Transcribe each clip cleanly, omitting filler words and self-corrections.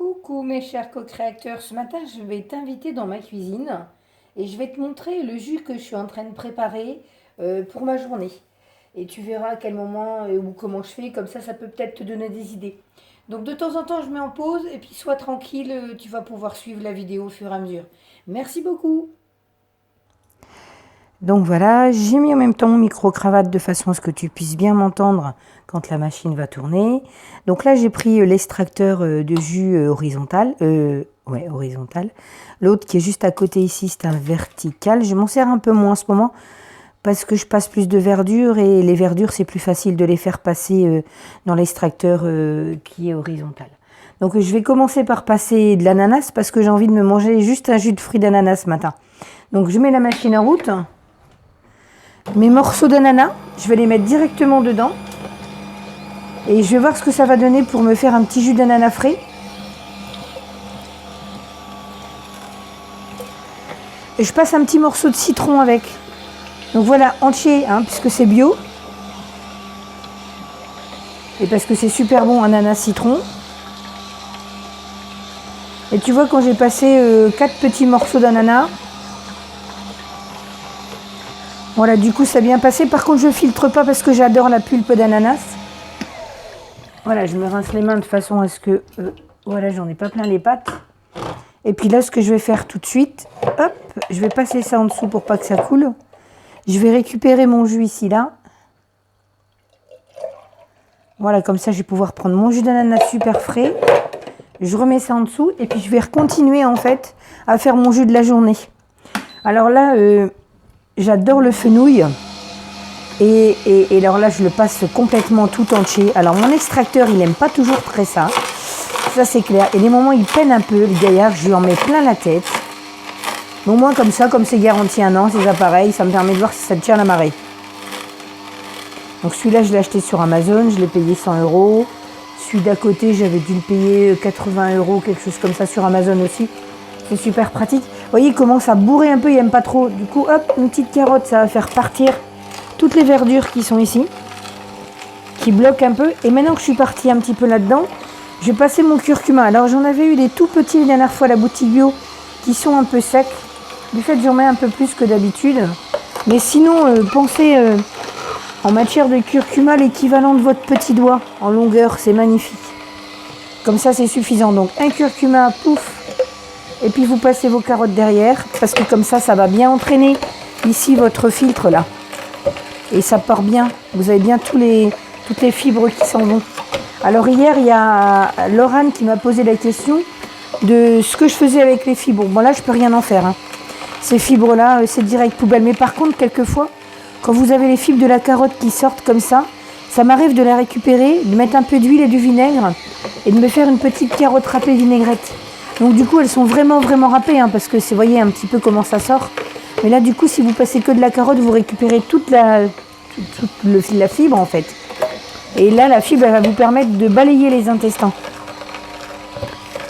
Coucou mes chers co-créateurs, ce matin je vais t'inviter dans ma cuisine et je vais te montrer le jus que je suis en train de préparer pour ma journée. Et tu verras à quel moment ou comment je fais, comme ça peut peut-être te donner des idées. Donc de temps en temps je mets en pause et puis sois tranquille, tu vas pouvoir suivre la vidéo au fur et à mesure. Merci beaucoup. Donc voilà, j'ai mis en même temps mon micro-cravate de façon à ce que tu puisses bien m'entendre quand la machine va tourner. Donc là, j'ai pris l'extracteur de jus horizontal. Horizontal. L'autre qui est juste à côté ici, c'est un vertical. Je m'en sers un peu moins en ce moment parce que je passe plus de verdure et les verdures, c'est plus facile de les faire passer dans l'extracteur qui est horizontal. Donc je vais commencer par passer de l'ananas parce que j'ai envie de me manger juste un jus de fruits d'ananas ce matin. Donc je mets la machine en route. Mes morceaux d'ananas, je vais les mettre directement dedans. Et je vais voir ce que ça va donner pour me faire un petit jus d'ananas frais. Et je passe un petit morceau de citron avec. Donc voilà, entier, hein, puisque c'est bio. Et parce que c'est super bon, ananas citron. Et tu vois, quand j'ai passé 4 petits morceaux d'ananas, voilà, du coup ça a bien passé. Par contre, je filtre pas parce que j'adore la pulpe d'ananas. Voilà, je me rince les mains de façon à ce que, voilà, j'en ai pas plein les pattes. Et puis là, ce que je vais faire tout de suite, hop, je vais passer ça en dessous pour pas que ça coule. Je vais récupérer mon jus ici, là. Voilà, comme ça, je vais pouvoir prendre mon jus d'ananas super frais. Je remets ça en dessous et puis je vais continuer en fait à faire mon jus de la journée. Alors là, j'adore le fenouil. Et alors là, je le passe complètement tout entier. Alors mon extracteur, il n'aime pas toujours très ça. Ça, c'est clair. Et les moments, il peine un peu, le gaillard. Je lui en mets plein la tête. Mais au moins, comme ça, comme c'est garanti 1 an, ces appareils, ça me permet de voir si ça tient la marée. Donc celui-là, je l'ai acheté sur Amazon. Je l'ai payé 100 €. Celui d'à côté, j'avais dû le payer 80 €, quelque chose comme ça sur Amazon aussi. C'est super pratique. Vous voyez, il commence à bourrer un peu, il n'aime pas trop. Du coup, hop, une petite carotte, ça va faire partir toutes les verdures qui sont ici, qui bloquent un peu. Et maintenant que je suis partie un petit peu là-dedans, je vais passer mon curcuma. Alors j'en avais eu des tout petits la dernière fois à la boutique bio, qui sont un peu secs. Du fait, j'en mets un peu plus que d'habitude. Mais sinon, pensez en matière de curcuma, l'équivalent de votre petit doigt en longueur, c'est magnifique. Comme ça, c'est suffisant. Donc un curcuma, pouf. Et puis vous passez vos carottes derrière, parce que comme ça va bien entraîner ici votre filtre là. Et ça part bien, vous avez bien toutes les fibres qui s'en vont. Alors hier, il y a Laurent qui m'a posé la question de ce que je faisais avec les fibres. Bon là, je peux rien en faire. Hein. Ces fibres-là, c'est direct poubelle. Mais par contre, quelquefois, quand vous avez les fibres de la carotte qui sortent comme ça m'arrive de la récupérer, de mettre un peu d'huile et du vinaigre et de me faire une petite carotte râpée vinaigrette. Donc du coup, elles sont vraiment râpées, hein, parce que vous voyez un petit peu comment ça sort. Mais là, du coup, si vous passez que de la carotte, vous récupérez toute la fibre, en fait. Et là, la fibre, elle va vous permettre de balayer les intestins.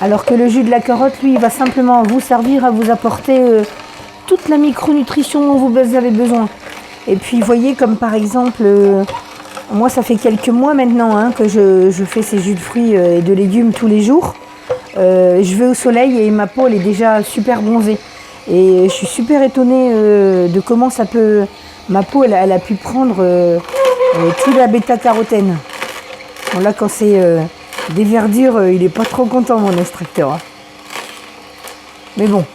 Alors que le jus de la carotte, lui, il va simplement vous servir à vous apporter toute la micronutrition dont vous avez besoin. Et puis, vous voyez, comme par exemple, moi, ça fait quelques mois maintenant hein, que je fais ces jus de fruits et de légumes tous les jours. Je vais au soleil et ma peau, elle est déjà super bronzée. Et je suis super étonnée de comment ça peut... Ma peau, elle a pu prendre toute la bêta-carotène. Bon, là, quand c'est des verdures, il n'est pas trop content, mon extracteur. Hein. Mais bon,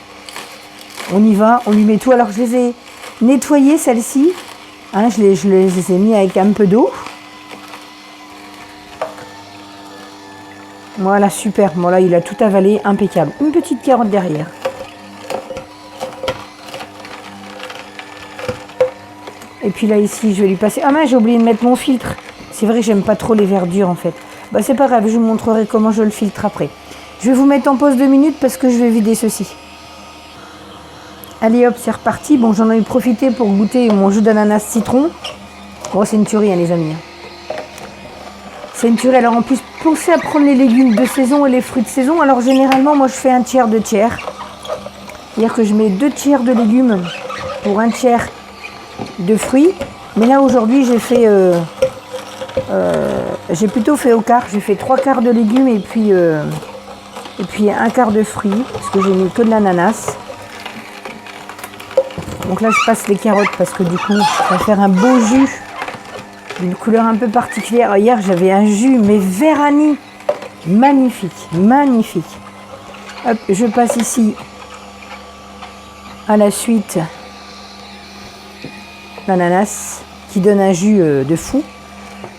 on y va, on lui met tout. Alors, je les ai nettoyées, celles-ci. Hein, je les ai mis avec un peu d'eau. Voilà, super. Bon, là, il a tout avalé, impeccable. Une petite carotte derrière. Et puis là, ici, je vais lui passer... Ah mince, j'ai oublié de mettre mon filtre. C'est vrai que j'aime pas trop les verdures, en fait. Bah, c'est pas grave, je vous montrerai comment je le filtre après. Je vais vous mettre en pause 2 minutes parce que je vais vider ceci. Allez, hop, c'est reparti. Bon, j'en ai profité pour goûter mon jus d'ananas citron. Oh, c'est une tuerie, hein, les amis. C'est une tuerie. Alors, en plus, pensez à prendre les légumes de saison et les fruits de saison. Alors, généralement, moi, je fais 1/3, 2/3. C'est-à-dire que je mets 2/3 de légumes pour 1/3 de fruits. Mais là, aujourd'hui, j'ai fait... j'ai plutôt fait au quart. J'ai fait 3/4 de légumes et puis Et puis un quart de fruits, parce que j'ai mis que de l'ananas. Donc là, je passe les carottes parce que du coup, ça va faire un beau jus d'une couleur un peu particulière. Hier, j'avais un jus, mais vert-anis. Magnifique, magnifique. Hop, je passe ici à la suite l'ananas qui donne un jus de fou.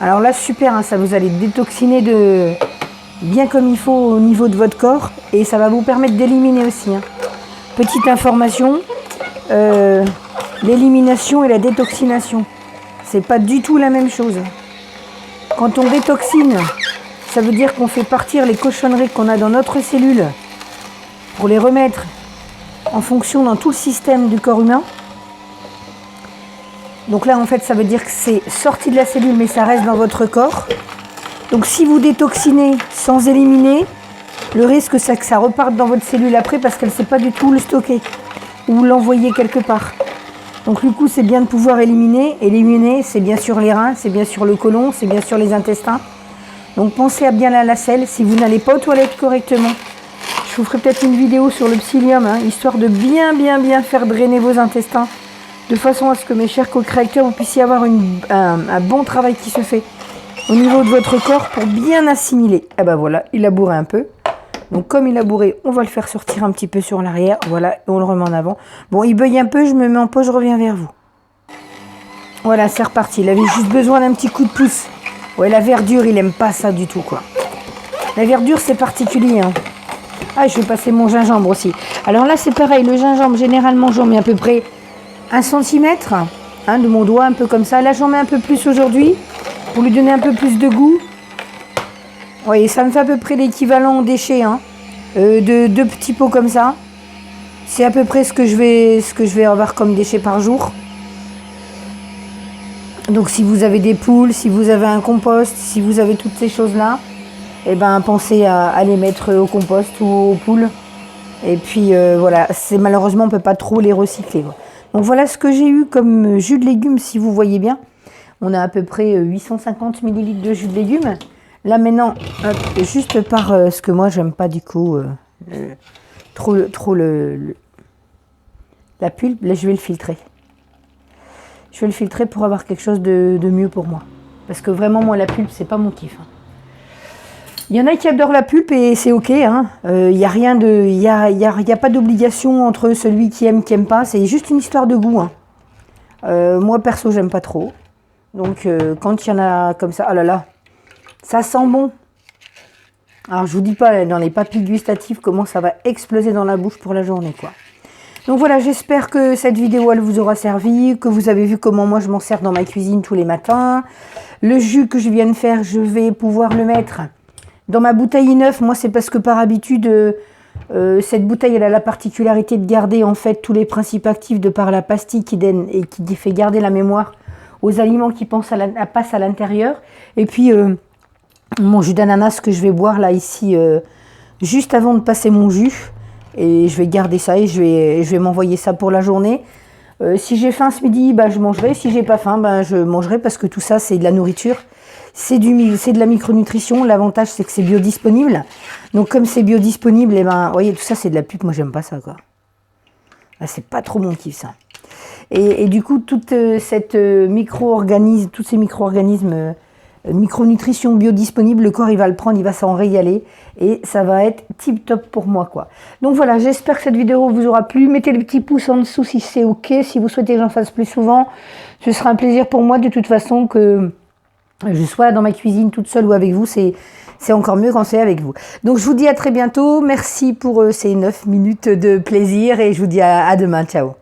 Alors là, super, hein, ça vous allez détoxiner bien comme il faut au niveau de votre corps et ça va vous permettre d'éliminer aussi. Hein. Petite information, l'élimination et la détoxination, c'est pas du tout la même chose. Quand on détoxine, ça veut dire qu'on fait partir les cochonneries qu'on a dans notre cellule pour les remettre en fonction dans tout le système du corps humain. Donc là, en fait, ça veut dire que c'est sorti de la cellule, mais ça reste dans votre corps. Donc si vous détoxinez sans éliminer, le risque c'est que ça reparte dans votre cellule après parce qu'elle ne sait pas du tout le stocker ou l'envoyer quelque part. Donc du coup, c'est bien de pouvoir éliminer. Éliminer, c'est bien sûr les reins, c'est bien sûr le côlon, c'est bien sûr les intestins. Donc pensez à bien la selle si vous n'allez pas aux toilettes correctement. Je vous ferai peut-être une vidéo sur le psyllium, hein, histoire de bien faire drainer vos intestins, de façon à ce que mes chers co-créateurs, vous puissiez avoir un bon travail qui se fait au niveau de votre corps pour bien assimiler. Et ben voilà, il a bourré un peu. Donc comme il a bourré, on va le faire sortir un petit peu sur l'arrière. Voilà, et on le remet en avant. Bon, il beuille un peu, je me mets en pause, je reviens vers vous. Voilà, c'est reparti. Il avait juste besoin d'un petit coup de pouce. Ouais, la verdure, il aime pas ça du tout, quoi. La verdure, c'est particulier, hein. Ah, je vais passer mon gingembre aussi. Alors là, c'est pareil. Le gingembre, généralement, j'en mets à peu près 1 centimètre hein, de mon doigt, un peu comme ça. Là, j'en mets un peu plus aujourd'hui pour lui donner un peu plus de goût. Vous voyez, ça me fait à peu près l'équivalent en déchets hein, de 2 petits pots comme ça. C'est à peu près ce que je vais avoir comme déchets par jour. Donc, si vous avez des poules, si vous avez un compost, si vous avez toutes ces choses-là, eh ben, pensez à les mettre au compost ou aux poules. Et puis, voilà, malheureusement, on ne peut pas trop les recycler. Donc, voilà ce que j'ai eu comme jus de légumes, si vous voyez bien. On a à peu près 850 ml de jus de légumes. Là, maintenant, juste par ce que moi, j'aime pas du coup trop la pulpe, là, je vais le filtrer. Je vais le filtrer pour avoir quelque chose de mieux pour moi. Parce que vraiment, moi, la pulpe, c'est pas mon kiff. Hein. Il y en a qui adorent la pulpe et c'est ok. Hein. Y a rien de, y a pas d'obligation entre celui qui aime pas. C'est juste une histoire de goût. Hein. Moi, perso, j'aime pas trop. Donc, quand il y en a comme ça, oh là là, ça sent bon. Alors, je vous dis pas dans les papilles gustatives comment ça va exploser dans la bouche pour la journée, quoi. Donc voilà, j'espère que cette vidéo, elle vous aura servi, que vous avez vu comment moi je m'en sers dans ma cuisine tous les matins. Le jus que je viens de faire, je vais pouvoir le mettre dans ma bouteille neuf. Moi, c'est parce que par habitude, cette bouteille, elle a la particularité de garder en fait tous les principes actifs de par la pastille qui fait garder la mémoire aux aliments qui passent à l'intérieur. Et puis, mon jus d'ananas que je vais boire là, ici, juste avant de passer mon jus. Et je vais garder ça et je vais m'envoyer ça pour la journée. Si j'ai faim ce midi, bah, je mangerai. Si j'ai pas faim, bah, je mangerai parce que tout ça, c'est de la nourriture. C'est de la micronutrition. L'avantage, c'est que c'est biodisponible. Donc, comme c'est biodisponible, et ben, vous voyez, tout ça, c'est de la pulpe. Moi, j'aime pas ça, quoi. Ah, c'est pas trop mon kiff, ça. Et du coup, toute cette tous ces micro-organismes, micronutrition biodisponible, le corps, il va le prendre, il va s'en régaler. Et ça va être tip top pour moi, quoi. Donc voilà, j'espère que cette vidéo vous aura plu. Mettez le petit pouce en dessous si c'est ok. Si vous souhaitez que j'en fasse plus souvent, ce sera un plaisir pour moi de toute façon que je sois dans ma cuisine toute seule ou avec vous. C'est encore mieux quand c'est avec vous. Donc je vous dis à très bientôt. Merci pour ces 9 minutes de plaisir et je vous dis à demain. Ciao.